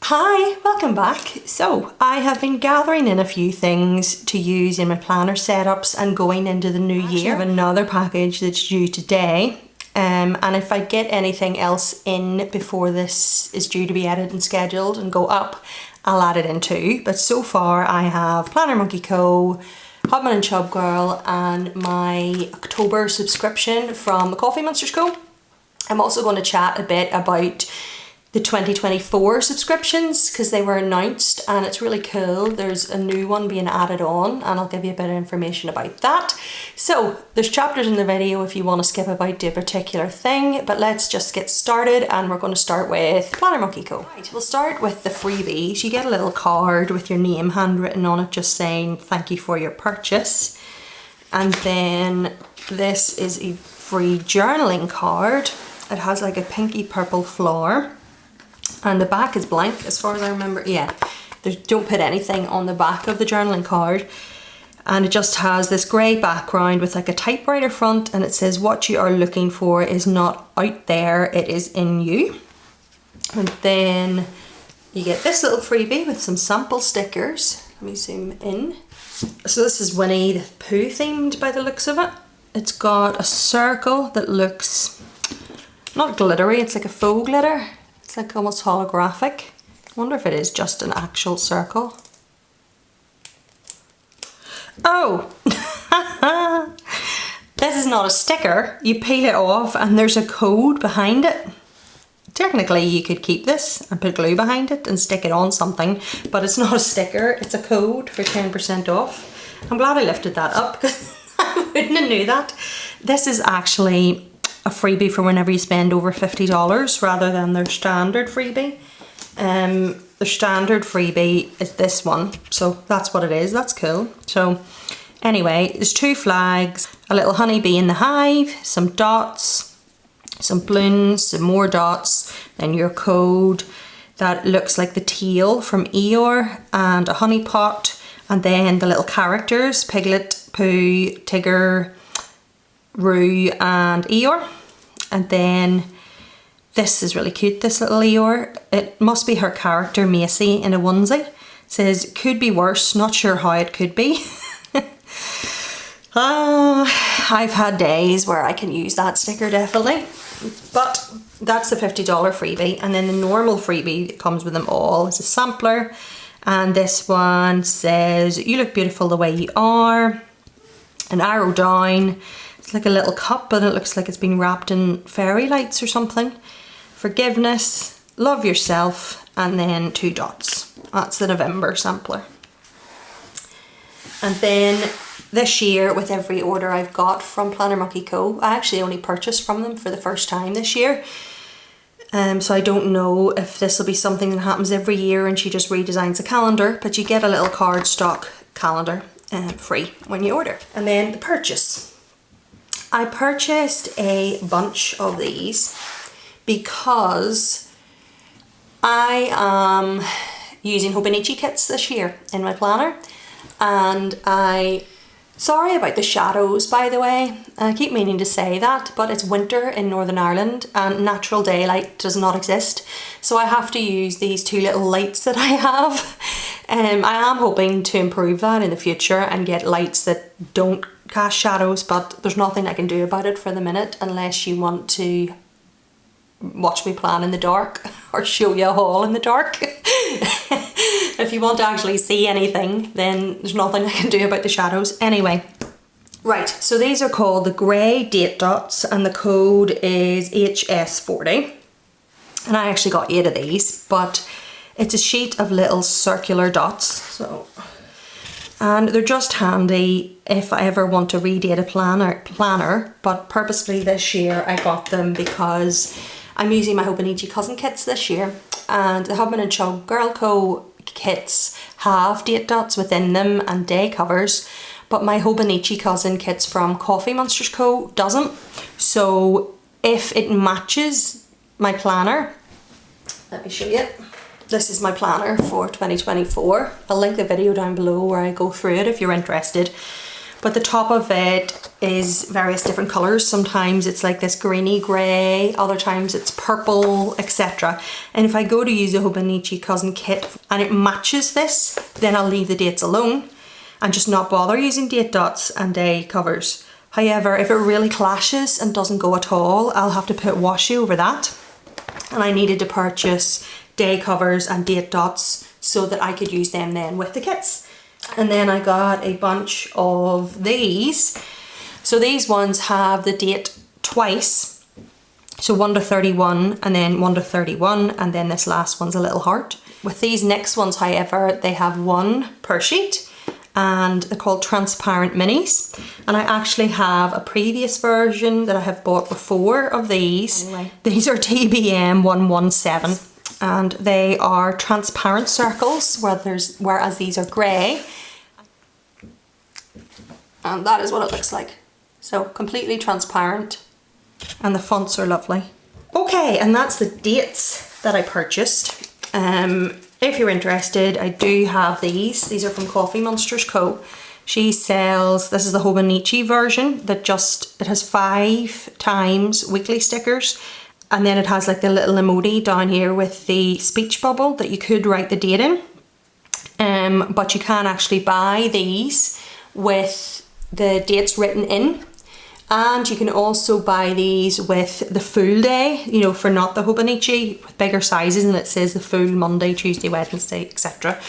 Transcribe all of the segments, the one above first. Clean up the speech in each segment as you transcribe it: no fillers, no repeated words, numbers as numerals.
Hi, welcome back. So I have been gathering in a few things to use in my planner setups and going into the new year. I have another package that's due today, and if I get anything else in before this is due to be edited and scheduled and go up, I'll add it in too. But so far I have Monsterz Co, Hubman and Chubgirl, and my October subscription from Coffee Montsterz Co. I'm also going to chat a bit about the 2024 subscriptions because they were announced and it's really cool. There's a new one being added on and I'll give you a bit of information about that. So there's chapters in the video if you want to skip about to a particular thing, but let's just get started and we're going to start with Monsterz Co. Right, we'll start with the freebies. You get a little card with your name handwritten on it just saying thank you for your purchase. And then this is a free journaling card. It has like a pinky purple flower. And the back is blank as far as I remember. Yeah, don't put anything on the back of the journaling card. And it just has this grey background with like a typewriter front, and it says what you are looking for is not out there, it is in you. And then you get this little freebie with some sample stickers. Let me zoom in. So this is Winnie the Pooh themed by the looks of it. It's got a circle that looks not glittery, it's like a faux glitter. It's like almost holographic. I wonder if it is just an actual circle. Oh! This is not a sticker. You peel it off and there's a code behind it. Technically you could keep this and put glue behind it and stick it on something, but it's not a sticker, it's a code for 10% off. I'm glad I lifted that up because I wouldn't have knew that. This is actually a freebie for whenever you spend over $50 rather than their standard freebie. Their standard freebie is this one, so that's what it is. That's cool. So anyway, there's 2 flags, a little honeybee in the hive, some dots, some balloons, some more dots, then your code that looks like the teal from Eeyore, and a honey pot, and then the little characters, Piglet, Pooh, Tigger, Roo and Eeyore. And then this is really cute, this little Eeyore. It must be her character Macy in a onesie. It says could be worse, not sure how it could be. I've had days where I can use that sticker definitely, but that's the $50 freebie. And then the normal freebie that comes with them all is a sampler, and this one says you look beautiful the way you are, an arrow down. It's like a little cup and it looks like it's been wrapped in fairy lights or something. Forgiveness, love yourself, and then 2 dots. That's the November sampler. And then this year, with every order I've got from Monsterz Co, I actually only purchased from them for the first time this year. So I don't know if this will be something that happens every year and she just redesigns the calendar, but you get a little cardstock calendar free when you order. And then the purchase. I purchased a bunch of these because I am using Hobonichi kits this year in my planner, and sorry about the shadows by the way, I keep meaning to say that, but it's winter in Northern Ireland and natural daylight does not exist, so I have to use these 2 little lights that I have. I am hoping to improve that in the future and get lights that don't cast shadows, but there's nothing I can do about it for the minute unless you want to watch me plan in the dark or show you a haul in the dark. If you want to actually see anything, then there's nothing I can do about the shadows. Anyway, right, so these are called the grey date dots and the code is HS40. And I actually got 8 of these, but it's a sheet of little circular dots. So, and they're just handy if I ever want to redate a planner, but purposefully this year I got them because I'm using my Hobonichi cousin kits this year, and the Hubman and Chubgirl Co kits have date dots within them and day covers, but my Hobonichi cousin kits from Coffee Montsterz Co doesn't. So if it matches my planner, let me show you. This is my planner for 2024. I'll link the video down below where I go through it if you're interested. but the top of it is various different colours. Sometimes it's like this greeny grey, other times it's purple, etc. And if I go to use a Hobonichi Cousin kit and it matches this, then I'll leave the dates alone and just not bother using date dots and day covers. However, if it really clashes and doesn't go at all, I'll have to put washi over that. And I needed to purchase day covers and date dots so that I could use them then with the kits. And then I got a bunch of these. So these ones have the date twice. So 1 to 31 and then 1 to 31, and then this last one's a little heart. With these next ones, however, they have one per sheet and they're called transparent minis. And I actually have a previous version that I have bought before of these. Anyway, these are TBM 117 and they are transparent circles, whereas these are grey. And that is what it looks like. So completely transparent, and the fonts are lovely. Okay, and that's the dates that I purchased. If you're interested, I do have these. These are from Coffee Montsterz Co. She sells, this is the Hobonichi version that it has 5 times weekly stickers. And then it has like the little emoji down here with the speech bubble that you could write the date in. But you can actually buy these with the dates written in. And you can also buy these with the full day, you know, for not the Hobonichi, with bigger sizes, and it says the full Monday, Tuesday, Wednesday, etc.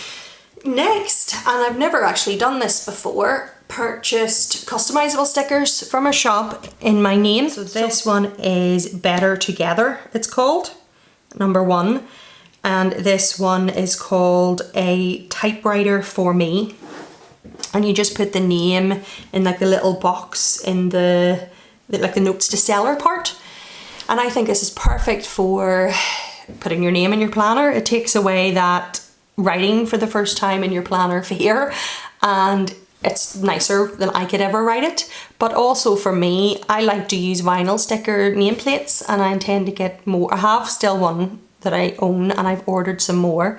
Next, and I've never actually done this before, purchased customizable stickers from a shop in my name. So this one is Better Together, it's called, number 1. And this one is called A Typewriter for Me. And you just put the name in like the little box in the notes to seller part. And I think this is perfect for putting your name in your planner. It takes away that writing for the first time in your planner fear, and it's nicer than I could ever write it. But also for me, I like to use vinyl sticker nameplates, and I intend to get more. I have still one that I own and I've ordered some more.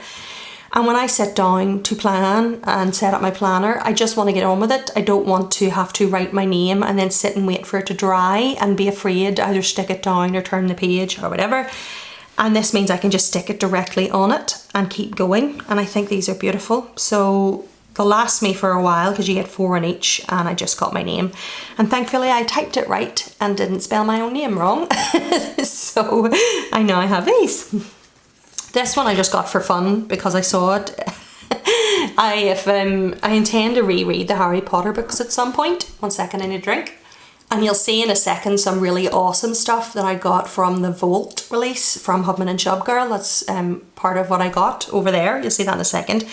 And when I sit down to plan and set up my planner, I just want to get on with it. I don't want to have to write my name and then sit and wait for it to dry and be afraid to either stick it down or turn the page or whatever. And this means I can just stick it directly on it and keep going. And I think these are beautiful. So they'll last me for a while because you get 4 in each, and I just got my name. And thankfully I typed it right and didn't spell my own name wrong. So I now have these. This one I just got for fun because I saw it. I intend to reread the Harry Potter books at some point. 1 second, I need a drink. And you'll see in a second some really awesome stuff that I got from the Volt release from Hubman and Chubgirl. That's part of what I got over there. You'll see that in a second.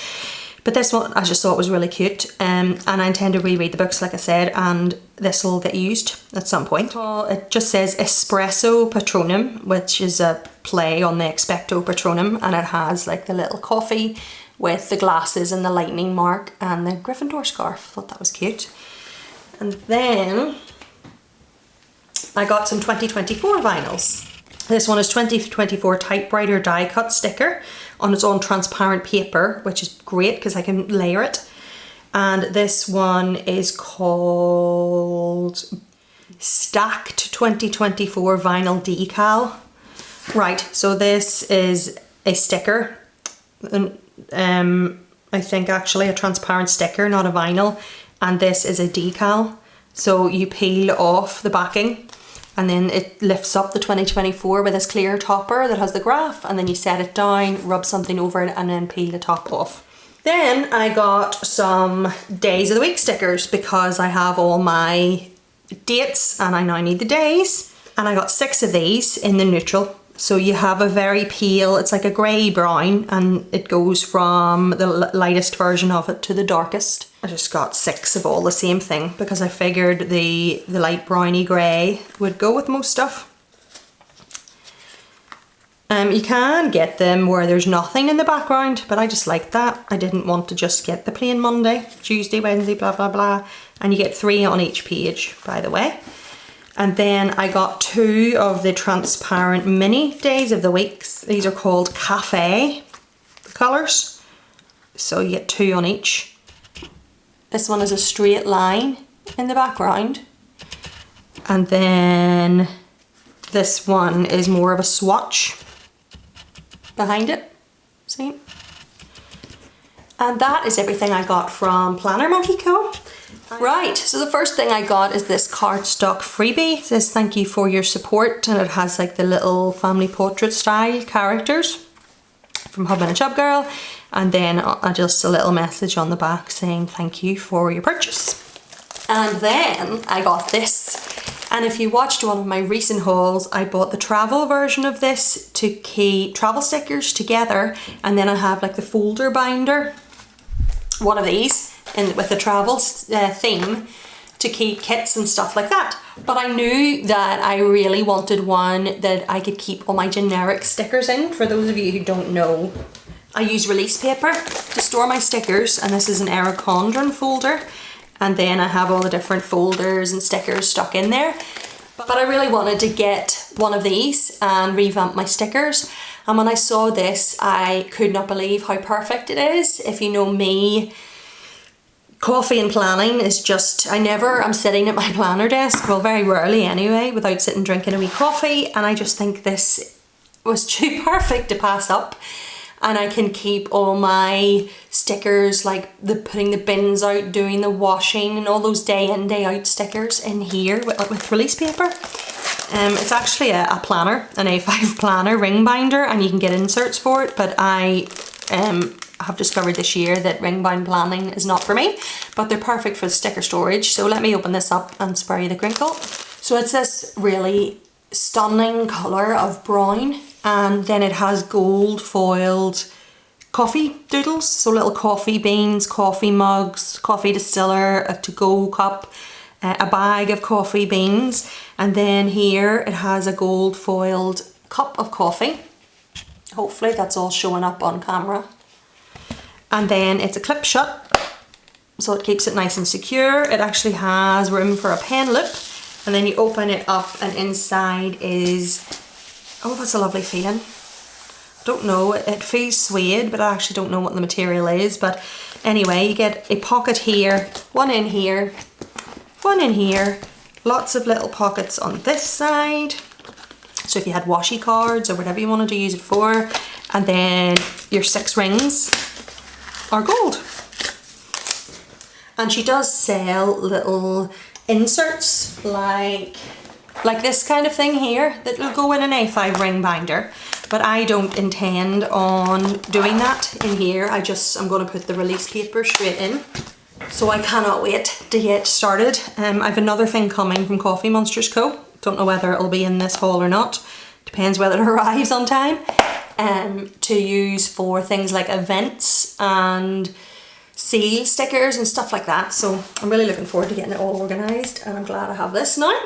But this one I just thought was really cute, and I intend to reread the books, like I said, and this will get used at some point. It just says Espresso Patronum, which is a play on the Expecto Patronum, and it has like the little coffee with the glasses and the lightning mark and the Gryffindor scarf. Thought that was cute. And then I got some 2024 vinyls. This one is 2024 typewriter die cut sticker on its own transparent paper, which is great because I can layer it. And this one is called Stacked 2024 Vinyl Decal. Right, so this is a sticker, I think actually a transparent sticker, not a vinyl, and this is a decal. So you peel off the backing and then it lifts up the 2024 with this clear topper that has the graph, and then you set it down, rub something over it, and then peel the top off. Then I got some days of the week stickers because I have all my dates and I now need the days. And I got 6 of these in the neutral. So you have a very pale, it's like a grey brown, and it goes from the lightest version of it to the darkest. I just got 6 of all the same thing because I figured the light browny grey would go with most stuff. You can get them where there's nothing in the background, but I just like that. I didn't want to just get the plain Monday, Tuesday, Wednesday, blah, blah, blah. And you get 3 on each page, by the way. And then I got 2 of the transparent mini days of the weeks. These are called Cafe colours. So you get 2 on each. This one is a straight line in the background. And then this one is more of a swatch behind it, see? And that is everything I got from Planner Monkey Co. Right, so the first thing I got is this cardstock freebie. It says thank you for your support, and it has like the little family portrait style characters from Hubman and Chubgirl, and then just a little message on the back saying thank you for your purchase. And then I got this, and if you watched one of my recent hauls, I bought the travel version of this to keep travel stickers together, and then I have like the folder binder, one of these, with the travel theme to keep kits and stuff like that. But I knew that I really wanted one that I could keep all my generic stickers in. For those of you who don't know, I use release paper to store my stickers, and this is an Eric Condren folder, and then I have all the different folders and stickers stuck in there. But I really wanted to get one of these and revamp my stickers, and when I saw this I could not believe how perfect it is. If you know me, coffee and planning is just, I'm sitting at my planner desk, well very rarely anyway, without sitting drinking a wee coffee, and I just think this was too perfect to pass up. And I can keep all my stickers, like putting the bins out, doing the washing, and all those day in, day out stickers in here with release paper. It's actually a planner, an A5 planner ring binder, and you can get inserts for it, but I have discovered this year that ring bound planning is not for me, but they're perfect for the sticker storage. So let me open this up and spray the crinkle. So it's this really stunning colour of brown, and then it has gold foiled coffee doodles, so little coffee beans, coffee mugs, coffee distiller, a to-go cup, a bag of coffee beans, and then here it has a gold foiled cup of coffee. Hopefully that's all showing up on camera. And then it's a clip shut, so it keeps it nice and secure. It actually has room for a pen loop, and then you open it up and inside is, oh, that's a lovely feeling. Don't know, it feels suede, but I actually don't know what the material is. But anyway, you get a pocket here, one in here, one in here, lots of little pockets on this side. So if you had washi cards or whatever you wanted to use it for, and then your 6 rings are gold. And she does sell little inserts like this kind of thing here that will go in an A5 ring binder, but I don't intend on doing that in here. I'm going to put the release paper straight in. So I cannot wait to get started. I've another thing coming from Coffee Montsterz Co. Don't know whether it'll be in this haul or not. Depends whether it arrives on time. To use for things like events and seal stickers and stuff like that. So I'm really looking forward to getting it all organised, and I'm glad I have this now.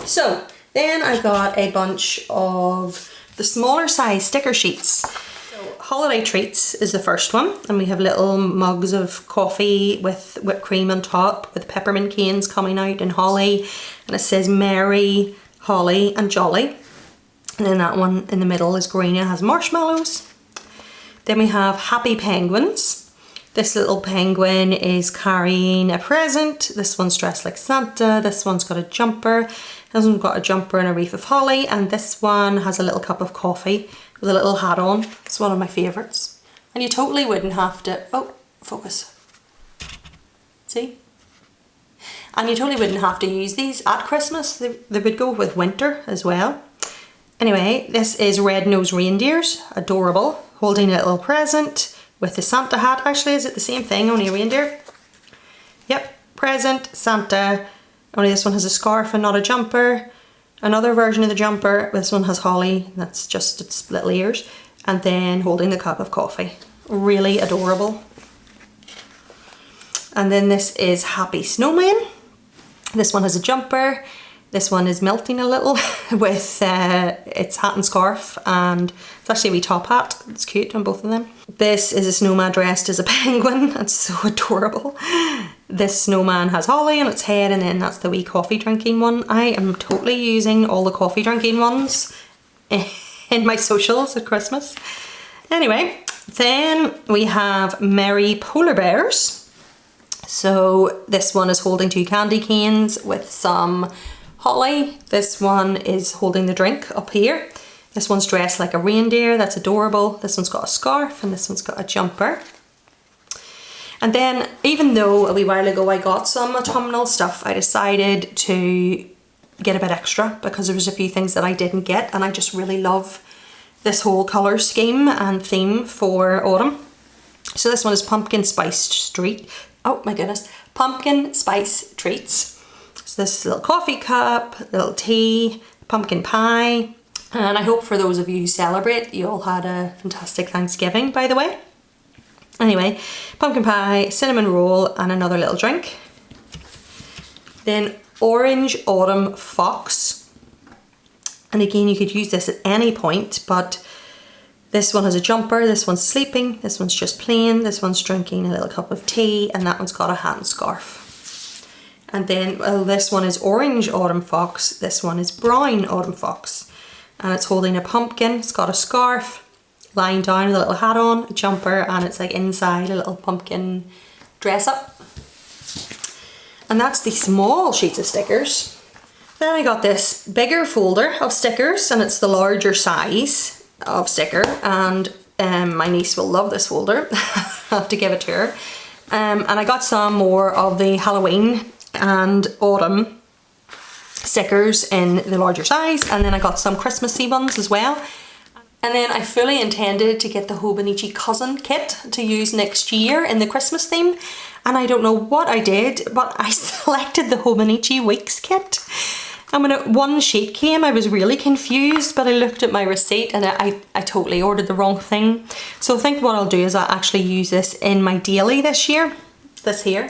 So then I got a bunch of the smaller size sticker sheets. So Holiday Treats is the first one, and we have little mugs of coffee with whipped cream on top with peppermint canes coming out in holly, and it says Merry, Holly and Jolly. And then that one in the middle is green and has marshmallows. Then we have Happy Penguins. This little penguin is carrying a present. This one's dressed like Santa. This one's got a jumper. This one's got a jumper and a wreath of holly. And this one has a little cup of coffee with a little hat on. It's one of my favourites. And you totally wouldn't have to, oh, focus. See? And you totally wouldn't have to use these at Christmas. They would go with winter as well. Anyway, this is Red-Nosed Reindeers, adorable, holding a little present with the Santa hat. Actually, is it the same thing, only a reindeer? Yep, present, Santa, only this one has a scarf and not a jumper. Another version of the jumper, this one has holly, that's just its little ears, and then holding the cup of coffee. Really adorable. And then this is Happy Snowman. This one has a jumper. This one is melting a little with its hat and scarf, and it's actually a wee top hat. It's cute on both of them. This is a snowman dressed as a penguin. That's so adorable. This snowman has holly on its head, and then that's the wee coffee drinking one. I am totally using all the coffee drinking ones in my socials at Christmas. Anyway, then we have Merry Polar Bears. So this one is holding 2 candy canes with some holly. This one is holding the drink up here. This one's dressed like a reindeer, that's adorable. This one's got a scarf and this one's got a jumper. And then, even though a wee while ago I got some autumnal stuff, I decided to get a bit extra because there was a few things that I didn't get, and I just really love this whole colour scheme and theme for autumn. So this one is pumpkin spice pumpkin spice treats. So this is a little coffee cup, a little tea, pumpkin pie, and I hope for those of you who celebrate, you all had a fantastic Thanksgiving, by the way. Anyway, pumpkin pie, cinnamon roll, and another little drink. Then orange autumn fox. And again, you could use this at any point, but this one has a jumper, this one's sleeping, this one's just plain, this one's drinking a little cup of tea, and that one's got a hat and scarf. And then, well, this one is orange autumn fox, this one is brown autumn fox. And it's holding a pumpkin, it's got a scarf, lying down with a little hat on, a jumper, and it's like inside a little pumpkin dress up. And that's the small sheets of stickers. Then I got this bigger folder of stickers, and it's the larger size of sticker, and my niece will love this folder. I'll have to give it to her. And I got some more of the Halloween and autumn stickers in the larger size, and then I got some Christmassy ones as well. And then I fully intended to get the Hobonichi cousin kit to use next year in the Christmas theme, and I don't know what I did, but I selected the Hobonichi Weeks kit. And when one sheet came, I was really confused, but I looked at my receipt and I totally ordered the wrong thing. So I think what I'll do is I'll actually use this in my daily this year, this here,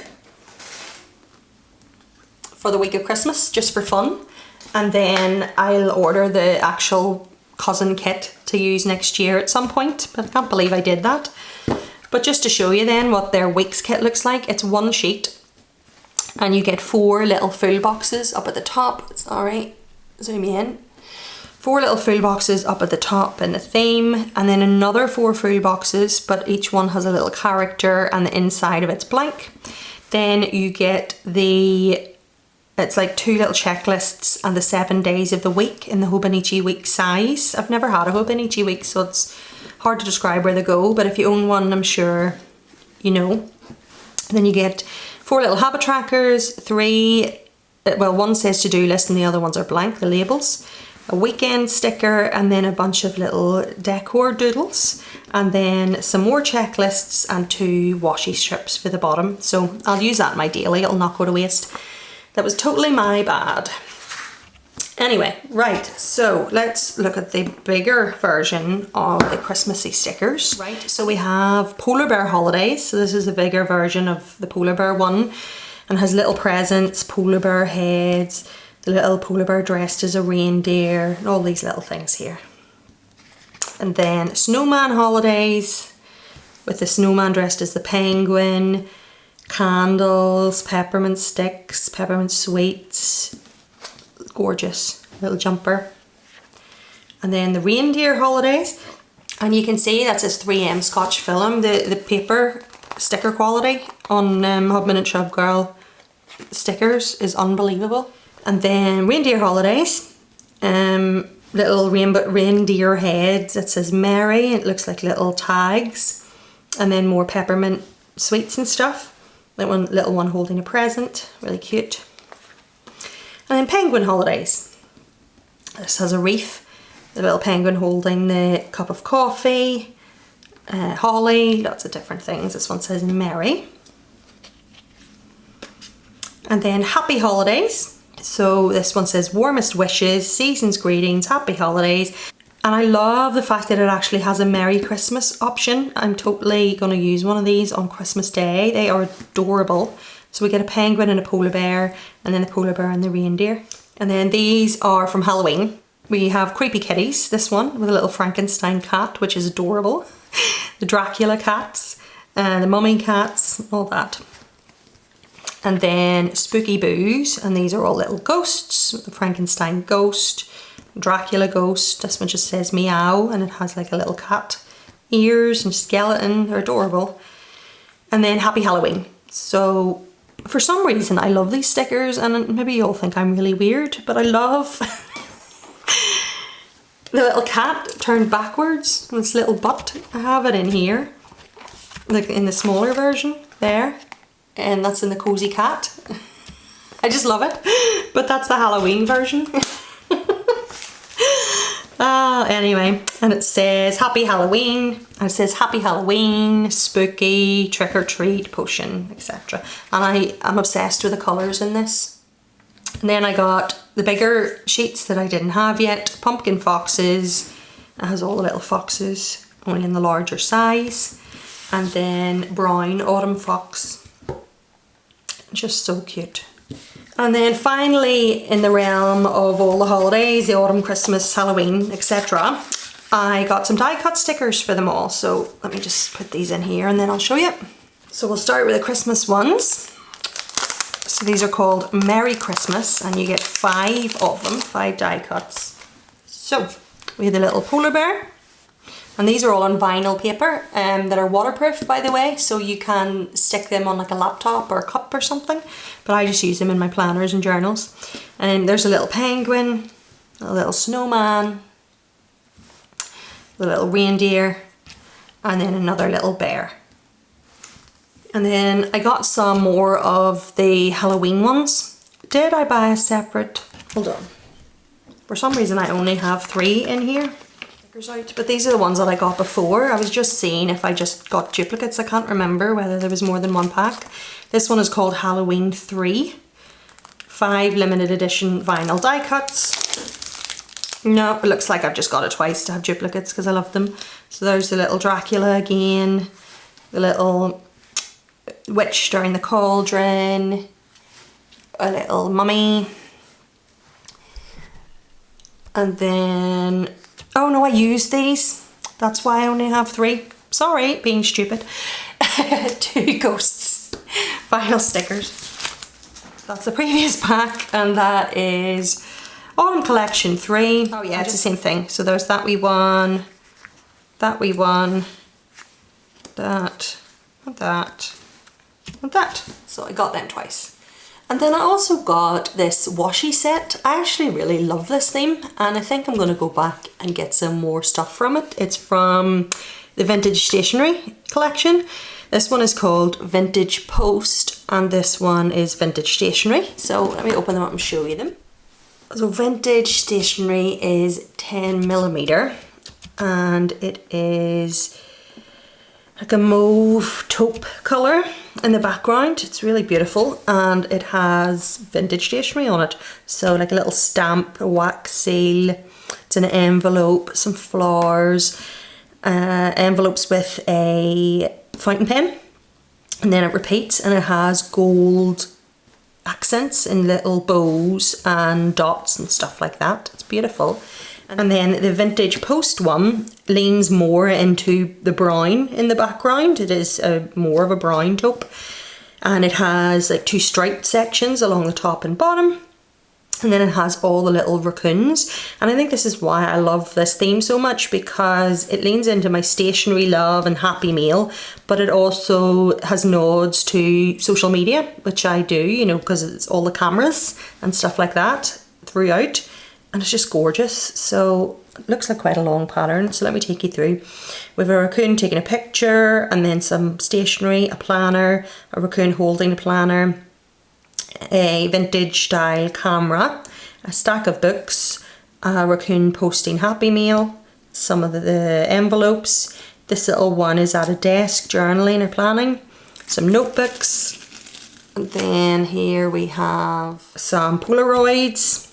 for the week of Christmas, just for fun. And then I'll order the actual cousin kit to use next year at some point, but I can't believe I did that. But just to show you then what their weeks kit looks like, it's one sheet and you get 4 little full boxes up at the top. It's alright, zoom in. 4 little full boxes up at the top in the theme, and then another 4 full boxes, but each one has a little character and the inside of it's blank. Then you get it's like 2 little checklists and the 7 days of the week in the Hobonichi week size. I've never had a Hobonichi week, so it's hard to describe where they go, but if you own one, I'm sure you know. Then you get 4 little habit trackers, 1 says to-do list and the other ones are blank, the labels. A weekend sticker, and then a bunch of little decor doodles, and then some more checklists and 2 washi strips for the bottom. So I'll use that in my daily, it'll not go to waste. That was totally my bad. Anyway, right, so let's look at the bigger version of the Christmassy stickers. Right, so we have Polar Bear Holidays. So this is the bigger version of the Polar Bear one, and has little presents, polar bear heads, the little polar bear dressed as a reindeer, and all these little things here. And then Snowman Holidays, with the snowman dressed as the penguin, candles, peppermint sticks, peppermint sweets, gorgeous little jumper. And then the Reindeer Holidays, and you can see that says 3M Scotch film. The paper sticker quality on Hubman and Chubgirl stickers is unbelievable. And then Reindeer Holidays, little reindeer heads. It says Merry, it looks like little tags, and then more peppermint sweets and stuff. That one, little one holding a present, really cute. And then Penguin Holidays. This has a wreath, the little penguin holding the cup of coffee, holly, lots of different things. This one says Merry. And then Happy Holidays. So this one says warmest wishes, season's greetings, happy holidays. And I love the fact that it actually has a Merry Christmas option. I'm totally going to use one of these on Christmas Day. They are adorable. So we get a penguin and a polar bear, and then the polar bear and the reindeer. And then these are from Halloween. We have Creepy Kitties, this one with a little Frankenstein cat, which is adorable. The Dracula cats, the mummy cats, all that. And then Spooky Boos, and these are all little ghosts. The Frankenstein ghost, Dracula ghost, this one just says meow, and it has like a little cat ears and skeleton, they're adorable. And then Happy Halloween. So for some reason I love these stickers, and maybe you'll think I'm really weird, but I love the little cat turned backwards and its little butt. I have it in here, like in the smaller version there, and that's in the Cozy Cat. I just love it, but that's the Halloween version. Anyway, and it says Happy Halloween, and it says Happy Halloween, spooky, trick or treat, potion, etc. And I am obsessed with the colours in this. And then I got the bigger sheets that I didn't have yet, pumpkin foxes. It has all the little foxes, only in the larger size. And then brown autumn fox. Just so cute. And then finally, in the realm of all the holidays, the autumn, Christmas, Halloween, etc., I got some die cut stickers for them all. So let me just put these in here and then I'll show you. So we'll start with the Christmas ones. So these are called Merry Christmas, and you get 5 of them, 5 die cuts. So we have the little polar bear, and these are all on vinyl paper that are waterproof, by the way, so you can stick them on like a laptop or a cup or something, but I just use them in my planners and journals. And there's a little penguin, a little snowman, the little reindeer, and then another little bear. And then I got some more of the Halloween ones. Did I buy a separate? Hold on. For some reason I only have 3 in here. Out. But these are the ones that I got before. I was just seeing if I just got duplicates. I can't remember whether there was more than 1 pack. This one is called Halloween 3. 5 limited edition vinyl die cuts. No, it looks like I've just got it twice to have duplicates because I love them. So there's the little Dracula again, the little witch during the cauldron, a little mummy, and then, oh no, I used these. That's why I only have 3. Sorry, being stupid. 2 ghosts vinyl stickers. That's the previous pack, and that is Autumn Collection 3. Oh yeah, it's the same thing. So there's that wee one, that wee one, that, and that, and that. So I got them twice. And then I also got this washi set. I actually really love this theme, and I think I'm going to go back and get some more stuff from it. It's from the Vintage Stationery collection. This one is called Vintage Post, and this one is Vintage Stationery. So let me open them up and show you them. So Vintage Stationery is 10mm, and it is like a mauve taupe colour in the background. It's really beautiful, and it has vintage stationery on it. So like a little stamp, a wax seal, it's in an envelope, some flowers, envelopes with a fountain pen, and then it repeats, and it has gold accents in little bows and dots and stuff like that. It's beautiful. And then the Vintage Post one leans more into the brown in the background. It is more of a brown taupe, and it has like 2 striped sections along the top and bottom, and then it has all the little raccoons. And I think this is why I love this theme so much, because it leans into my stationery love and Happy Meal, but it also has nods to social media, which I do, you know, because it's all the cameras and stuff like that throughout. And it's just gorgeous. So it looks like quite a long pattern. So let me take you through. We have a raccoon taking a picture, and then some stationery, a planner, a raccoon holding a planner, a vintage style camera, a stack of books, a raccoon posting Happy Meal, some of the envelopes. This little one is at a desk journaling or planning, some notebooks. And then here we have some Polaroids,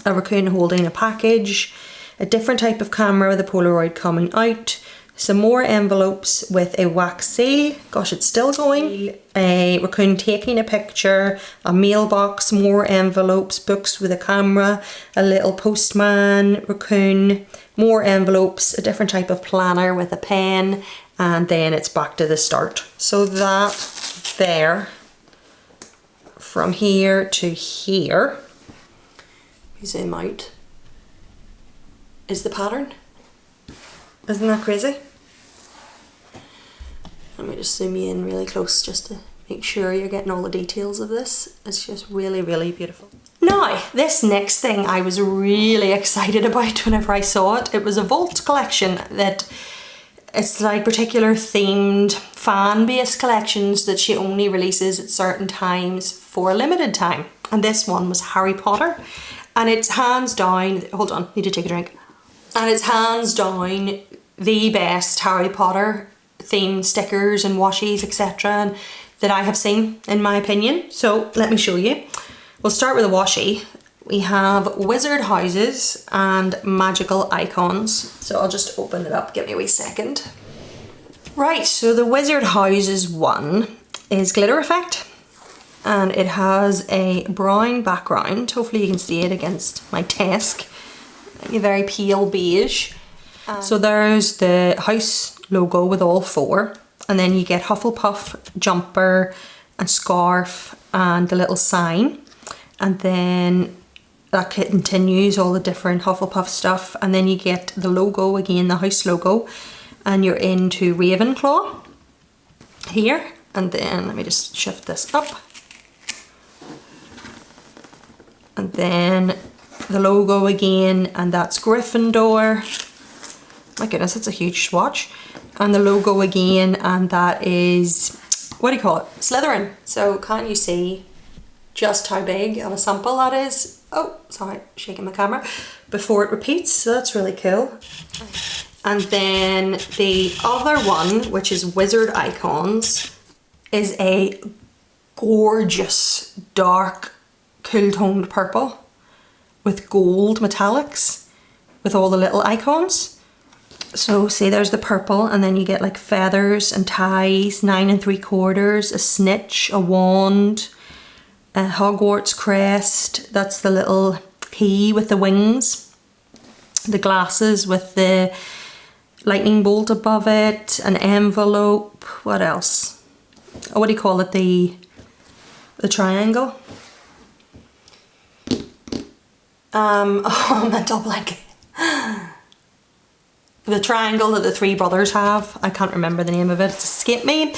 a raccoon holding a package, a different type of camera with a Polaroid coming out, some more envelopes with a wax seal, gosh it's still going, a raccoon taking a picture, a mailbox, more envelopes, books with a camera, a little postman raccoon, more envelopes, a different type of planner with a pen, and then it's back to the start. So that there, from here to here, zoom out, is the pattern. Isn't that crazy? Let me just zoom you in really close just to Make sure you're getting all the details of this. It's just really, really beautiful. Now, this next thing I was really excited about whenever I saw it. It was a Vault collection that it's like particular themed fan-based collections that she only releases at certain times for a limited time. And this one was Harry Potter. And it's hands down, hold on, need to take a drink. And it's hands down the best Harry Potter themed stickers and washies, etc. that I have seen, in my opinion. So let me show you. We'll start with a washi. We have wizard houses and magical icons. So I'll just open it up, give me a wee second. Right, so the wizard houses one is glitter effect. And it has a brown background. Hopefully you can see it against my desk. A very pale beige. So there's the house logo with all four. And then you get Hufflepuff jumper and scarf and the little sign. And then that continues all the different Hufflepuff stuff. And then you get the logo again, the house logo. And you're into Ravenclaw here. And then let me just shift this up. And then the logo again, and that's Gryffindor. My goodness, that's a huge swatch. And the logo again, and that is, what do you call it? Slytherin. So can't you see just how big of a sample that is? Oh, sorry, shaking my camera. Before it repeats, so that's really cool. And then the other one, which is Wizard Icons, is a gorgeous dark cool toned purple with gold metallics with all the little icons. So see, there's the purple, and then you get like feathers and ties, 9 3/4, a snitch, a wand, a Hogwarts crest. That's the little key with the wings, the glasses with the lightning bolt above it, an envelope. What else? Oh, what do you call it? The triangle. Oh, mental blank. The triangle that the three brothers have. I can't remember the name of it. It's escaped me.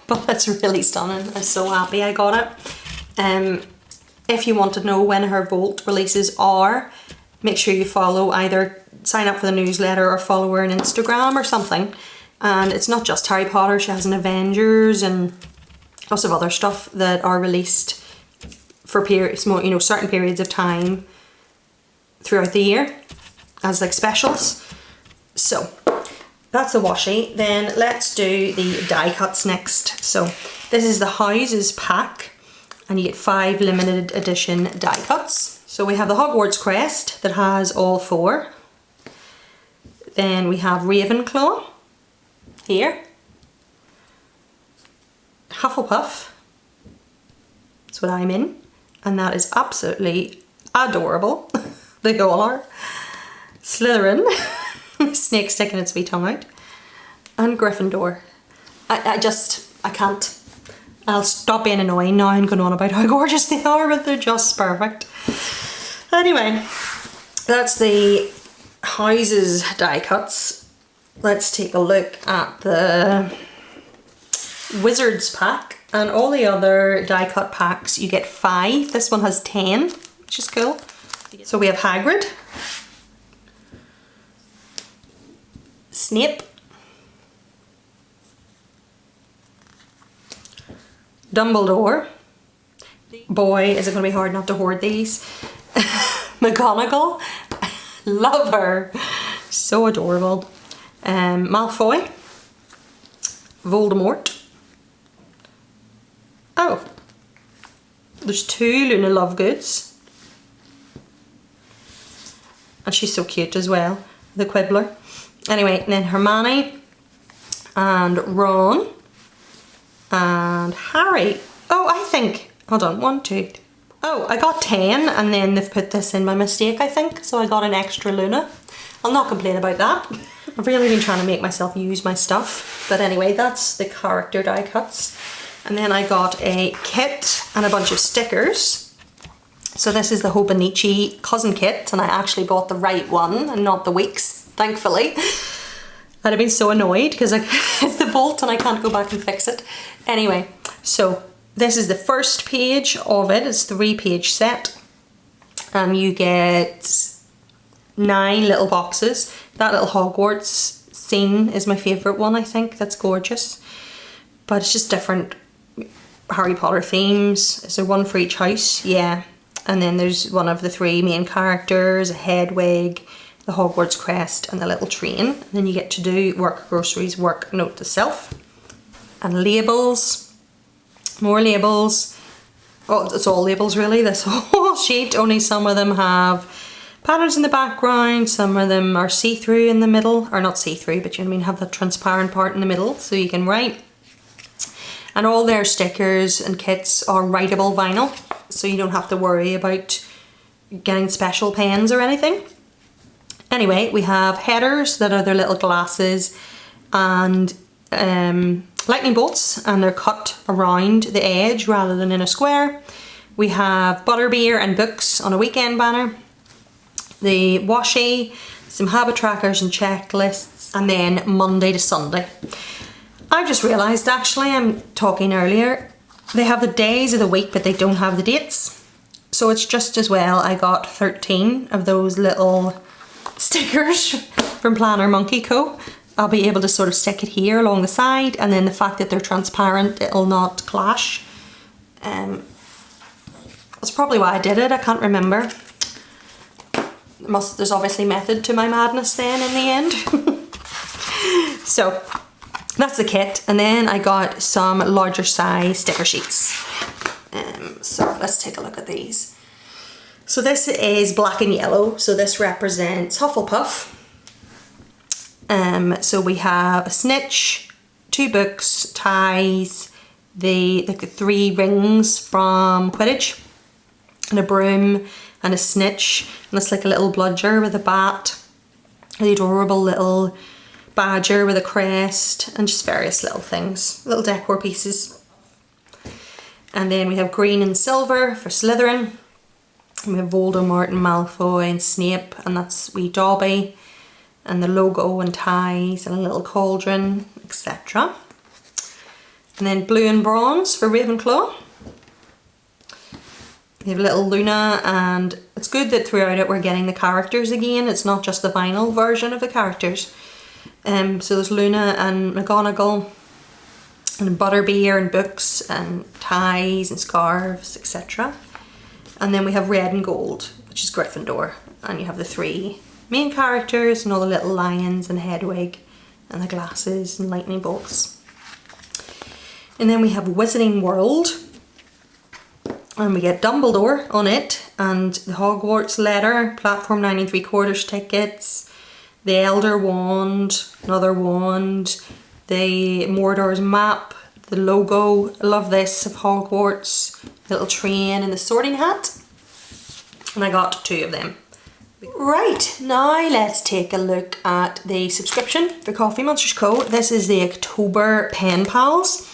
But it's really stunning. I'm so happy I got it. If you want to know when her Vault releases are, make sure you follow, either sign up for the newsletter or follow her on Instagram or something. And it's not just Harry Potter. She has an Avengers and lots of other stuff that are released for periods, you know, certain periods of time throughout the year as like specials. So that's the washi. Then let's do the die cuts next. So this is the Houses pack, and you get 5 limited edition die cuts. So we have the Hogwarts crest that has all 4. Then we have Ravenclaw here, Hufflepuff, that's what I'm in, and that is absolutely adorable. They all are. Slytherin, snake sticking its wee tongue out, and Gryffindor. I can't. I'll stop being annoying now and going on about how gorgeous they are, but they're just perfect. Anyway, that's the Houses die cuts. Let's take a look at the Wizards pack, and all the other die cut packs you get 5. This one has 10, which is cool. So we have Hagrid, Snape, Dumbledore. Boy, is it going to be hard not to hoard these. McGonagall, love her, so adorable. Malfoy, Voldemort. Oh, there's 2 Luna Lovegoods, and she's so cute as well, the Quibbler. Anyway, and then Hermione and Ron and Harry. Oh, I think, hold on, 1, 2. Oh, I got 10, and then they've put this in by mistake, I think, so I got an extra Luna. I'll not complain about that. I've really been trying to make myself use my stuff. But anyway, that's the character die cuts. And then I got a kit and a bunch of stickers. So this is the Hobonichi cousin kit, and I actually bought the right one and not the Weeks, thankfully. I'd have been so annoyed because it's the vault and I can't go back and fix it. Anyway, so this is the first page of it. It's a 3-page set. And you get 9 little boxes. That little Hogwarts scene is my favourite one, I think. That's gorgeous. But it's just different Harry Potter themes. Is there one for each house? Yeah. And then there's one of the 3 main characters, a Hedwig, the Hogwarts crest, and the little train. And then you get to do work, groceries, work, note to self. And labels. More labels. Oh, it's all labels really, this whole sheet. Only some of them have patterns in the background, some of them are see-through in the middle. Or not see-through, but you know what I mean, have the transparent part in the middle so you can write. And all their stickers and kits are writable vinyl, so you don't have to worry about getting special pens or anything. Anyway, we have headers that are their little glasses and lightning bolts, and they're cut around the edge rather than in a square. We have butterbeer and books on a weekend banner. The washi, some habit trackers and checklists, and then Monday to Sunday. I've just realised actually, I'm talking earlier, they have the days of the week but they don't have the dates. So it's just as well I got 13 of those little stickers from Planner Monkey Co. I'll be able to sort of stick it here along the side, and then the fact that they're transparent, it'll not clash. That's probably why I did it, I can't remember. There's obviously method to my madness then in the end. So that's the kit, and then I got some larger size sticker sheets. So let's take a look at these. So this is black and yellow, so this represents Hufflepuff. So we have a snitch, 2 books, ties, the 3 rings from Quidditch, and a broom, and a snitch, and it's like a little bludger with a bat, the adorable little badger with a crest, and just various little things, little decor pieces. And then we have green and silver for Slytherin. We have Voldemort and Malfoy and Snape, and that's wee Dobby, and the logo and ties and a little cauldron, etc. And then blue and bronze for Ravenclaw. We have little Luna, and it's good that throughout it we're getting the characters again. It's not just the vinyl version of the characters. So there's Luna and McGonagall, and butterbeer and books and ties and scarves, etc. And then we have red and gold, which is Gryffindor, and you have the 3 main characters and all the little lions and Hedwig and the glasses and lightning bolts. And then we have Wizarding World, and we get Dumbledore on it, and the Hogwarts letter, platform 9 3/4 tickets, the Elder Wand, another wand, the Mordor's map, the logo, I love this, of Hogwarts, little train and the sorting hat. And I got 2 of them. Right, now let's take a look at the subscription for Coffee Montsterz Co. This is the October Pen Pals,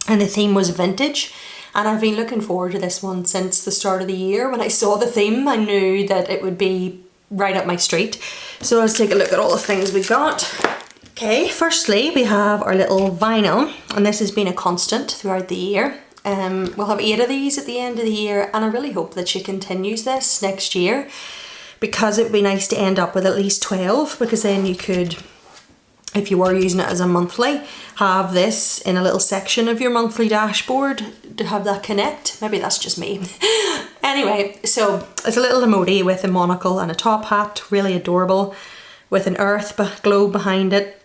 and the theme was vintage. And I've been looking forward to this one since the start of the year. When I saw the theme, I knew that it would be right up my street. So let's take a look at all the things we got. Okay, firstly we have our little vinyl, and this has been a constant throughout the year. We'll have 8 of these at the end of the year, and I really hope that she continues this next year, because it would be nice to end up with at least 12, because then you could, if you were using it as a monthly, have this in a little section of your monthly dashboard to have that connect. Maybe that's just me. Anyway, so it's a little emoji with a monocle and a top hat, really adorable, with an earth globe behind it,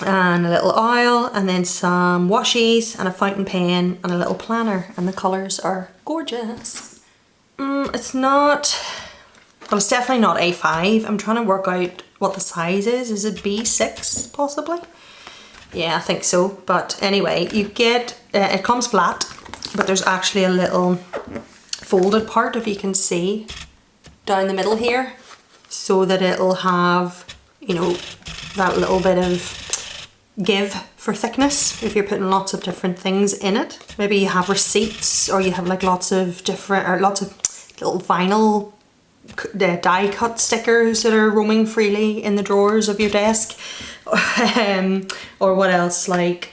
and a little owl, and then some washies and a fountain pen and a little planner, and the colours are gorgeous. It's not, well, it's definitely not A5. I'm trying to work out what the size is. Is it B6 possibly? Yeah, I think so. But anyway, you get, it comes flat, but there's actually a little folded part, if you can see, down the middle here, so that it'll have, you know, that little bit of give for thickness if you're putting lots of different things in it. Maybe you have receipts, or you have like lots of different, or lots of little vinyl die cut stickers that are roaming freely in the drawers of your desk. Or what else, like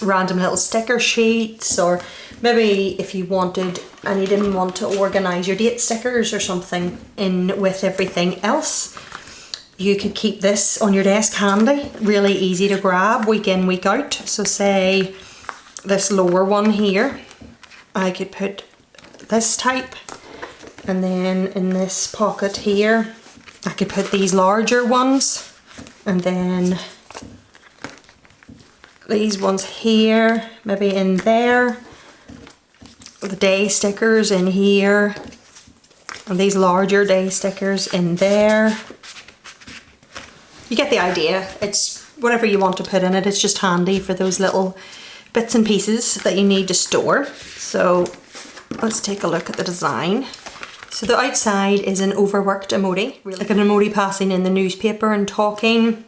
random little sticker sheets, or maybe if you wanted and you didn't want to organise your date stickers or something in with everything else, you could keep this on your desk handy, really easy to grab week in, week out. So say this lower one here, I could put this type, and then in this pocket here I could put these larger ones, and then these ones here, maybe in there, the day stickers in here, and these larger day stickers in there. You get the idea. It's whatever you want to put in it. It's just handy for those little bits and pieces that you need to store. So let's take a look at the design. So the outside is an overworked emoji, like an emoji passing in the newspaper and talking.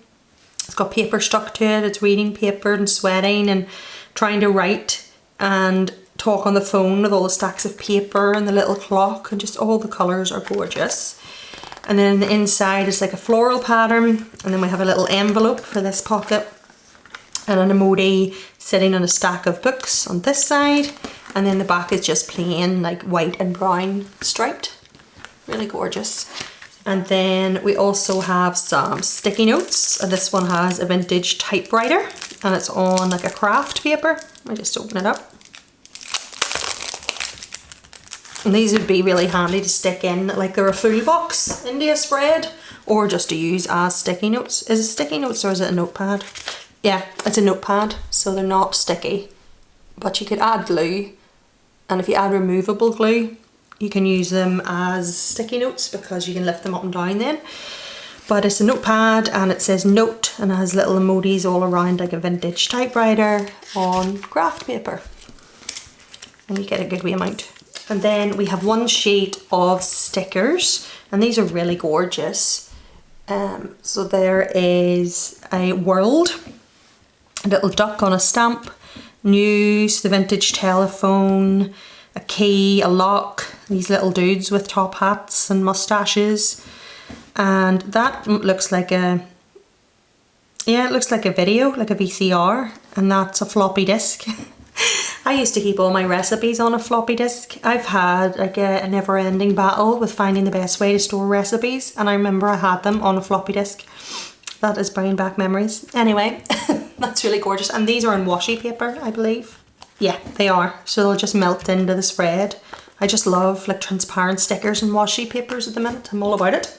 It's got paper stuck to it. It's reading paper and sweating and trying to write and talk on the phone with all the stacks of paper and the little clock, and just all the colours are gorgeous. And then the inside is like a floral pattern, and then we have a little envelope for this pocket, and an emoji sitting on a stack of books on this side, and then the back is just plain like white and brown striped. Really gorgeous. And then we also have some sticky notes, and this one has a vintage typewriter, and it's on like a craft paper. I just open it up. And these would be really handy to stick in, like they're a full box into a spread, or just to use as sticky notes. Is it sticky notes or is it a notepad? Yeah, it's a notepad, so they're not sticky. But you could add glue, and if you add removable glue, you can use them as sticky notes because you can lift them up and down then. But it's a notepad, and it says note, and it has little emojis all around like a vintage typewriter on craft paper. And you get a good wee amount. And then we have one sheet of stickers, and these are really gorgeous. So there is a world, a little duck on a stamp, news, the vintage telephone, a key, a lock, these little dudes with top hats and mustaches. And that looks like a, yeah, it looks like a video, like a VCR, and that's a floppy disk. I used to keep all my recipes on a floppy disk. I've had like a never-ending battle with finding the best way to store recipes, and I remember I had them on a floppy disk. That is bringing back memories. Anyway, that's really gorgeous. And these are in washi paper, I believe. Yeah, they are. So they'll just melt into the spread. I just love like transparent stickers and washi papers at the minute. I'm all about it.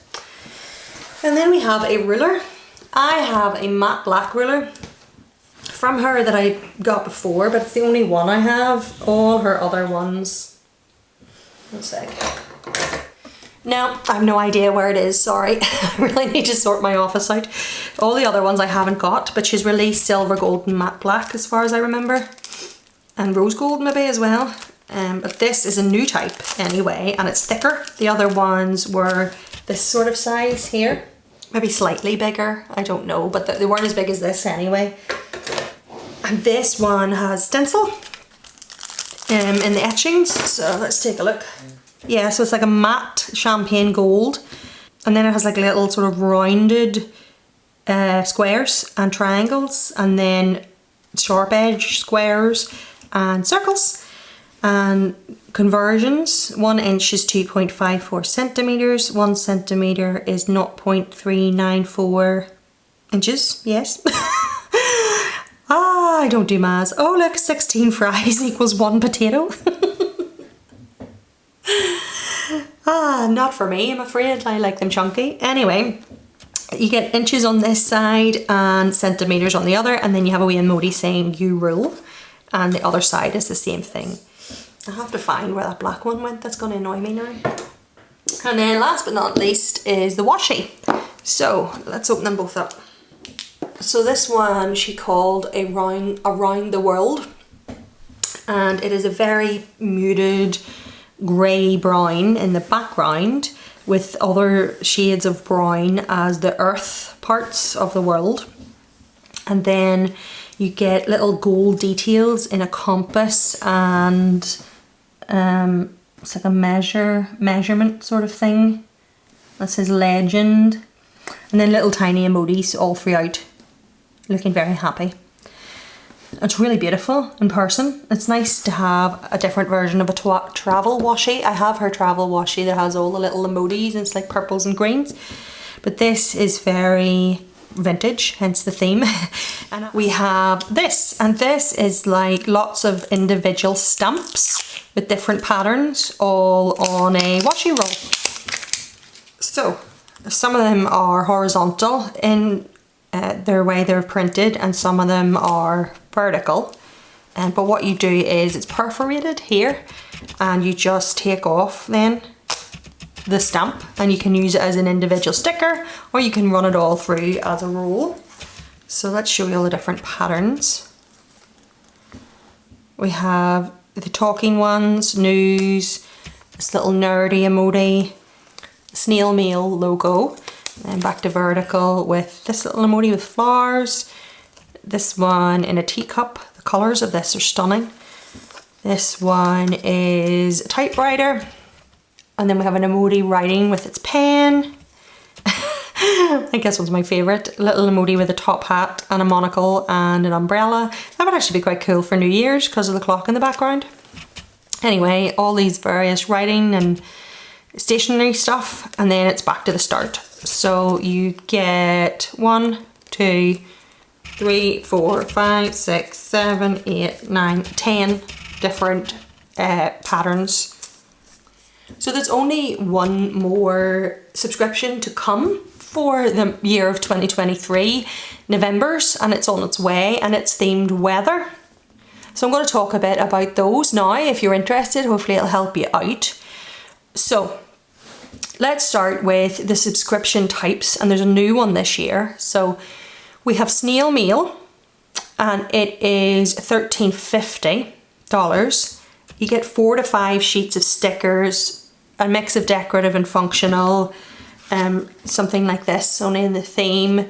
And then we have a ruler. I have a matte black ruler from her that I got before, but it's the only one I have. All her other ones, one sec. No, I have no idea where it is, sorry. I really need to sort my office out. All the other ones I haven't got, but she's released silver, gold and matte black as far as I remember. And rose gold maybe as well. But this is a new type anyway, and it's thicker. The other ones were this sort of size here. Maybe slightly bigger, I don't know, but they weren't as big as this anyway. And this one has stencil in the etchings, so let's take a look. Yeah, so it's like a matte champagne gold, and then it has like little sort of rounded squares and triangles, and then sharp edge squares and circles. And conversions, 1 inch is 2.54 centimeters, 1 centimeter is 0.394 inches, yes. Ah, I don't do maths. Oh look, 16 fries equals 1 potato. Ah, not for me, I'm afraid. I like them chunky. Anyway, you get inches on this side and centimeters on the other, and then you have a wee emoji saying you rule, and the other side is the same thing. I have to find where that black one went. That's going to annoy me now. And then last but not least is the washi. So let's open them both up. So this one she called Around the World, and it is a very muted grey brown in the background with other shades of brown as the earth parts of the world. And then you get little gold details in a compass, and it's like a measurement sort of thing. That says legend. And then little tiny emojis all throughout, looking very happy. It's really beautiful in person. It's nice to have a different version of a travel washi. I have her travel washi that has all the little emojis and it's like purples and greens. But this is very vintage, hence the theme. And we have this, and this is like lots of individual stamps with different patterns all on a washi roll. So some of them are horizontal in their way they're printed, and some of them are vertical. But what you do is it's perforated here, and you just take off then the stamp, and you can use it as an individual sticker, or you can run it all through as a roll. So let's show you all the different patterns. We have the talking ones, news, this little nerdy emoji, snail mail logo, and back to vertical with this little emoji with flowers. This one in a teacup. The colours of this are stunning. This one is a typewriter. And then we have an emoji writing with its pen. I guess one's my favourite. Little emoji with a top hat and a monocle and an umbrella. That would actually be quite cool for New Year's because of the clock in the background. Anyway, all these various writing and stationery stuff, and then it's back to the start. So you get 1, 2, 3, 4, 5, 6, 7, 8, 9, 10 different patterns. So there's only one more subscription to come for the year of 2023, November's, and it's on its way, and it's themed weather. So I'm going to talk a bit about those now if you're interested. Hopefully it'll help you out. So let's start with the subscription types, and there's a new one this year. So we have snail mail, and it is $13.50. You get 4 to 5 sheets of stickers, a mix of decorative and functional, something like this, only in the theme.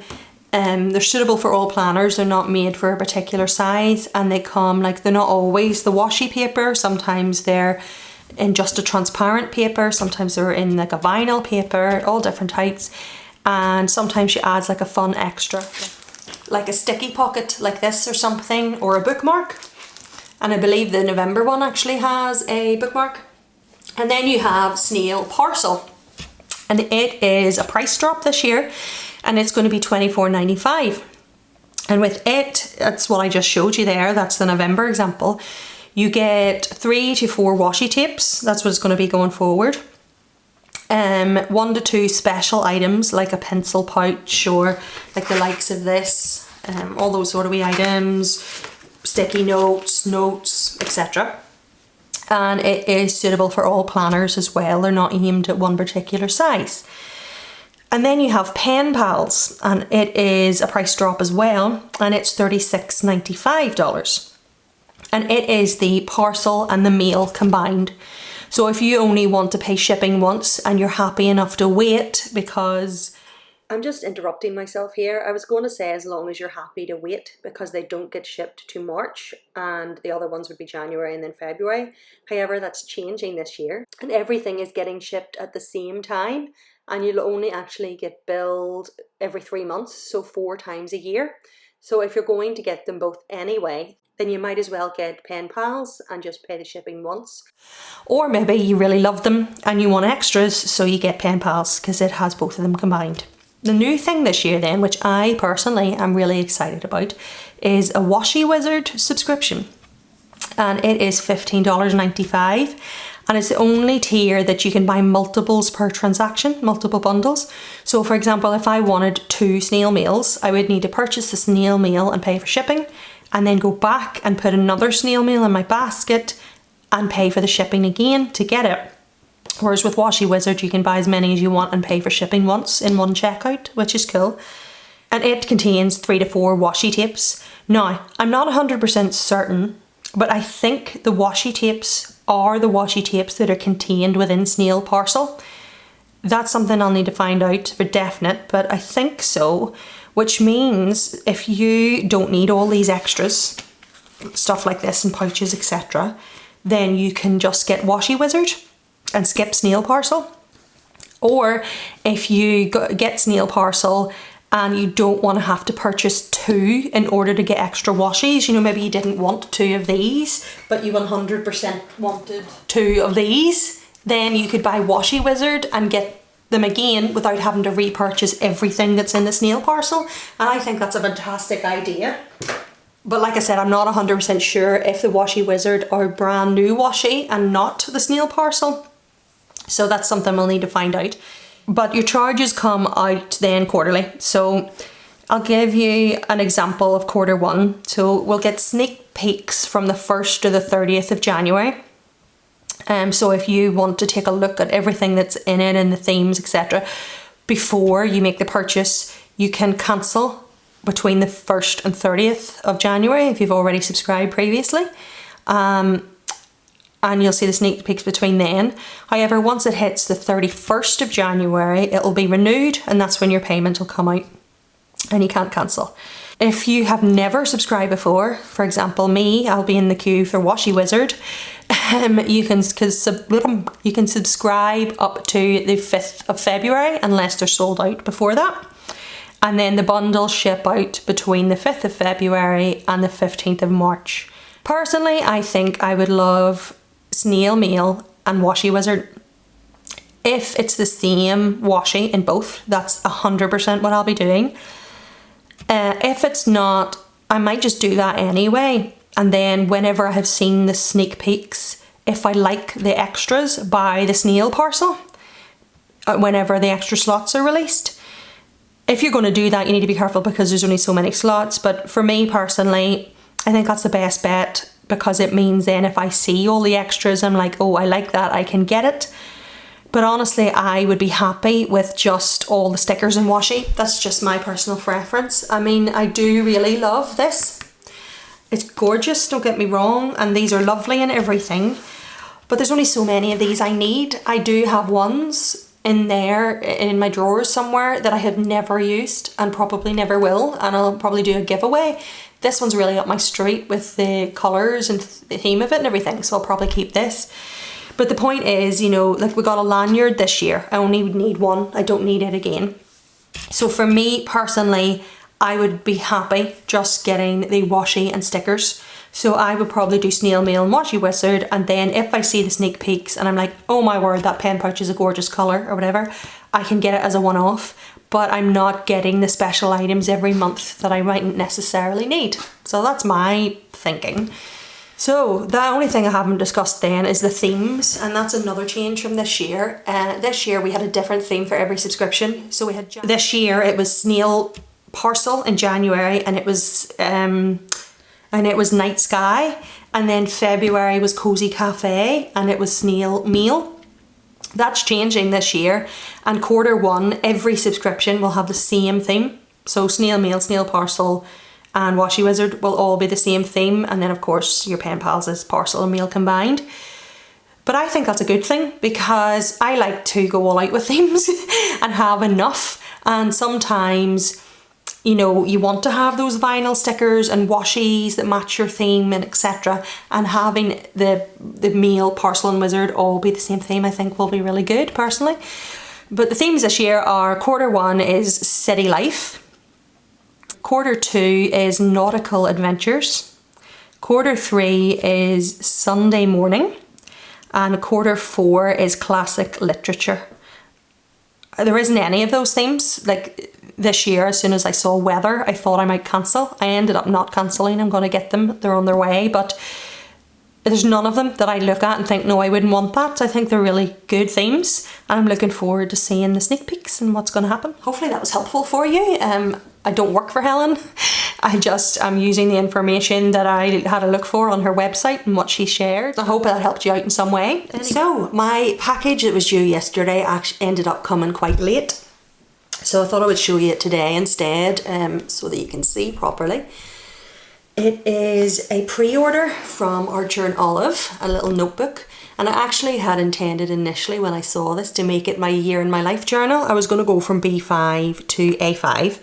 They're suitable for all planners. They're not made for a particular size, and they come like, they're not always the washi paper. Sometimes they're in just a transparent paper, sometimes they're in like a vinyl paper, all different types. And sometimes she adds like a fun extra, like a sticky pocket like this or something, or a bookmark. And I believe the November one actually has a bookmark. And then you have snail parcel, and it is a price drop this year, and it's going to be $24.95. And with it, that's what I just showed you there, that's the November example. You get 3 to 4 washi tapes, that's what it's going to be going forward. 1 to 2 special items like a pencil pouch, or like the likes of this, all those sort of wee items, sticky notes, etc. And it is suitable for all planners as well. They're not aimed at one particular size. And then you have pen pals, and it is a price drop as well, and it's $36.95. And it is the parcel and the mail combined. So if you only want to pay shipping once and you're happy enough to wait, because I'm just interrupting myself here. I was going to say as long as you're happy to wait, because they don't get shipped to March, and the other ones would be January and then February. However, that's changing this year, and everything is getting shipped at the same time, and you'll only actually get billed every 3 months, so 4 times a year. So if you're going to get them both anyway, then you might as well get pen pals and just pay the shipping once. Or maybe you really love them and you want extras, so you get pen pals because it has both of them combined. The new thing this year then, which I personally am really excited about, is a Washi Wizard subscription. And it is $15.95. And it's the only tier that you can buy multiples per transaction, multiple bundles. So for example, if I wanted 2 snail mails, I would need to purchase the snail mail and pay for shipping, and then go back and put another snail mail in my basket and pay for the shipping again to get it. Whereas with Washi Wizard, you can buy as many as you want and pay for shipping once in one checkout, which is cool. And it contains 3 to 4 washi tapes. Now, I'm not 100% certain, but I think the washi tapes are the washi tapes that are contained within snail parcel. That's something I'll need to find out for definite, but I think so. Which means if you don't need all these extras, stuff like this and pouches, etc., then you can just get Washi Wizard and skip snail parcel. Or if you get snail parcel and you don't want to have to purchase 2 in order to get extra washies, you know, maybe you didn't want 2 of these, but you 100% wanted 2 of these, then you could buy Washi Wizard and get them again without having to repurchase everything that's in the snail parcel. And I think that's a fantastic idea. But like I said, I'm not 100% sure if the Washi Wizard are brand new washi and not the snail parcel. So that's something we'll need to find out. But your charges come out then quarterly. So I'll give you an example of quarter 1. So we'll get sneak peeks from the 1st to the 30th of January. So if you want to take a look at everything that's in it and the themes, etc., before you make the purchase, you can cancel between the 1st and 30th of January if you've already subscribed previously. And you'll see the sneak peeks between then. However, once it hits the 31st of January, it'll be renewed, and that's when your payment will come out and you can't cancel. If you have never subscribed before, for example me, I'll be in the queue for Washi Wizard. You can subscribe up to the 5th of February unless they're sold out before that. And then the bundles ship out between the 5th of February and the 15th of March. Personally, I think I would love Snail Mail and Washi Wizard. If it's the same washi in both, that's 100% what I'll be doing. If it's not, I might just do that anyway. And then whenever I have seen the sneak peeks, if I like the extras, buy the snail parcel whenever the extra slots are released. If you're going to do that, you need to be careful because there's only so many slots. But for me personally, I think that's the best bet, because it means then if I see all the extras, I'm like, oh, I like that, I can get it. But honestly, I would be happy with just all the stickers and washi. That's just my personal preference. I mean, I do really love this. It's gorgeous, don't get me wrong, and these are lovely and everything. But there's only so many of these I need. I do have ones in there, in my drawers somewhere, that I have never used and probably never will, and I'll probably do a giveaway. This one's really up my street with the colours and the theme of it and everything, so I'll probably keep this. But the point is, you know, like we got a lanyard this year. I only need one. I don't need it again. So for me personally, I would be happy just getting the washi and stickers. So I would probably do Snail Mail and Washi Wizard, and then if I see the sneak peeks and I'm like, oh my word, that pen pouch is a gorgeous colour or whatever, I can get it as a one-off. But I'm not getting the special items every month that I mightn't necessarily need. So that's my thinking. So the only thing I haven't discussed then is the themes, and that's another change from this year. This year we had a different theme for every subscription. So we had this year it was snail parcel in January, and it was night sky, and then February was cozy cafe, and it was snail meal. That's changing this year, and quarter 1 every subscription will have the same theme. So snail mail, snail parcel and Washi Wizard will all be the same theme, and then of course your pen pals is parcel and mail combined. But I think that's a good thing, because I like to go all out with themes and have enough, and sometimes, you know, you want to have those vinyl stickers and washis that match your theme and etc. And having the mail, parcel and wizard all be the same theme, I think will be really good personally. But the themes this year are: quarter 1 is city life, quarter 2 is nautical adventures, quarter 3 is Sunday morning, and quarter 4 is classic literature. There isn't any of those themes. Like this year, as soon as I saw weather, I thought I might cancel. I ended up not cancelling. I'm going to get them. They're on their way. But there's none of them that I look at and think, no, I wouldn't want that. I think they're really good themes. And I'm looking forward to seeing the sneak peeks and what's going to happen. Hopefully that was helpful for you. I don't work for Helen. I'm using the information that I had a look for on her website and what she shared. I hope that helped you out in some way. Anyway. So my package that was due yesterday actually ended up coming quite late. So I thought I would show you it today instead, so that you can see properly. It is a pre-order from Archer&Olive, a little notebook. And I actually had intended initially when I saw this to make it my year in my life journal. I was going to go from B5 to A5.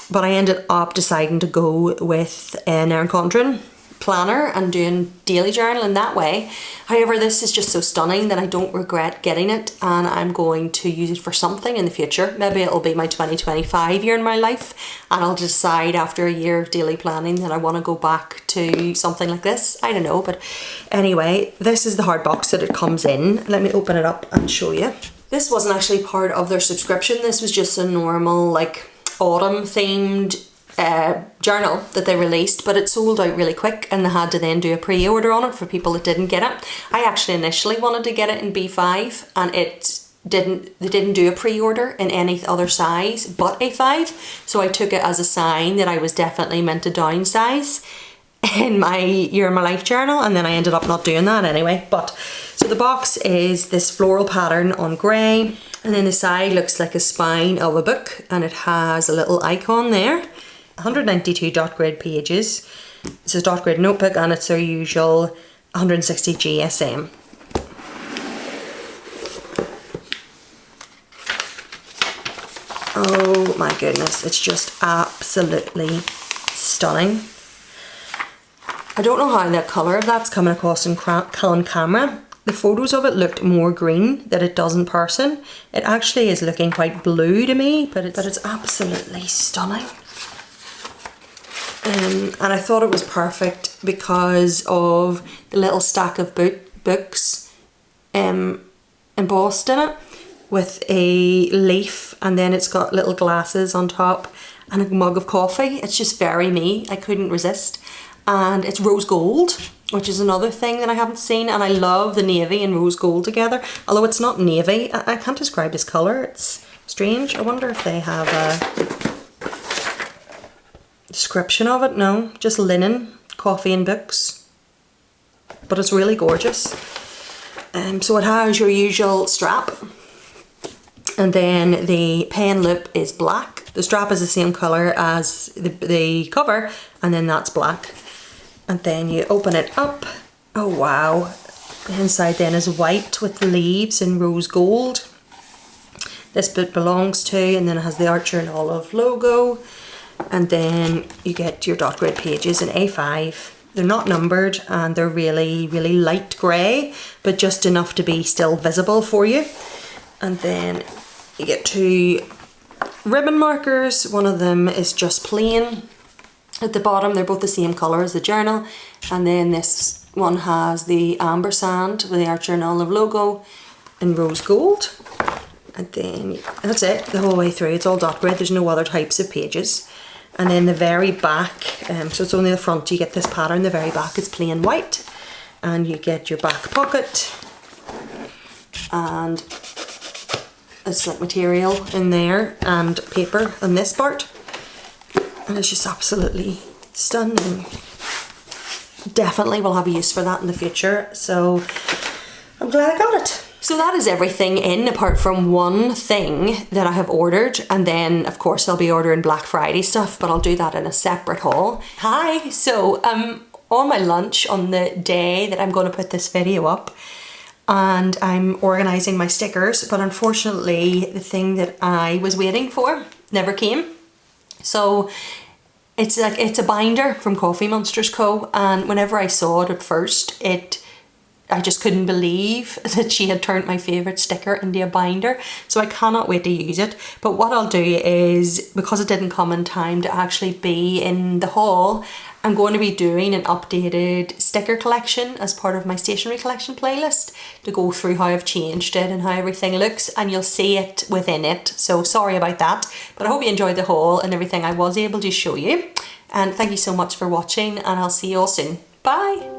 But I ended up deciding to go with an Erin Condren planner and doing daily journaling that way. However, this is just so stunning that I don't regret getting it, and I'm going to use it for something in the future. Maybe it'll be my 2025 year in my life, and I'll decide after a year of daily planning that I want to go back to something like this. I don't know, but anyway, this is the hard box that it comes in. Let me open it up and show you. This wasn't actually part of their subscription. This was just a normal like autumn themed journal that they released, but it sold out really quick and they had to then do a pre-order on it for people that didn't get it. I actually initially wanted to get it in B5 and they didn't do a pre-order in any other size but A5, so I took it as a sign that I was definitely meant to downsize in my year in my life journal, and then I ended up not doing that anyway. But so the box is this floral pattern on grey, and then the side looks like a spine of a book, and it has a little icon there. 192 dot grid pages. It's a dot grid notebook and it's their usual 160 GSM. Oh my goodness, it's just absolutely stunning. I don't know how that colour of that's coming across on camera. The photos of it looked more green than it does in person. It actually is looking quite blue to me, but it's absolutely stunning. And I thought it was perfect because of the little stack of books embossed in it with a leaf, and then it's got little glasses on top and a mug of coffee. It's just very me. I couldn't resist. And it's rose gold, which is another thing that I haven't seen, and I love the navy and rose gold together. Although it's not navy, I can't describe this colour. It's strange. I wonder if they have a description of it. No, just linen, coffee and books, but it's really gorgeous. So it has your usual strap, and then the pen loop is black. The strap is the same colour as the cover, and then that's black. And then you open it up. Oh wow, the inside then is white with leaves in rose gold. This bit belongs to, and then it has the Archer&Olive logo. And then you get your dot grid pages in A5. They're not numbered and they're really, really light grey, but just enough to be still visible for you. And then you get two ribbon markers. One of them is just plain at the bottom. They're both the same colour as the journal. And then this one has the ampersand with the Archer&Olive logo in rose gold. And then that's it the whole way through. It's all dot grid. There's no other types of pages. And then the very back, so it's only the front you get this pattern, the very back is plain white. And you get your back pocket, and it's like material in there and paper on this part. And it's just absolutely stunning. Definitely will have a use for that in the future, so I'm glad I got it. So that is everything in, apart from one thing that I have ordered, and then of course I'll be ordering Black Friday stuff, but I'll do that in a separate haul. Hi, so on my lunch on the day that I'm going to put this video up, and I'm organising my stickers, but unfortunately the thing that I was waiting for never came. So it's a binder from Coffee Montsterz Co, and whenever I saw it at first, I just couldn't believe that she had turned my favourite sticker into a binder, so I cannot wait to use it. But what I'll do is, because it didn't come in time to actually be in the haul, I'm going to be doing an updated sticker collection as part of my stationery collection playlist to go through how I've changed it and how everything looks, and you'll see it within it. So sorry about that, but I hope you enjoyed the haul and everything I was able to show you. And thank you so much for watching, and I'll see you all soon. Bye!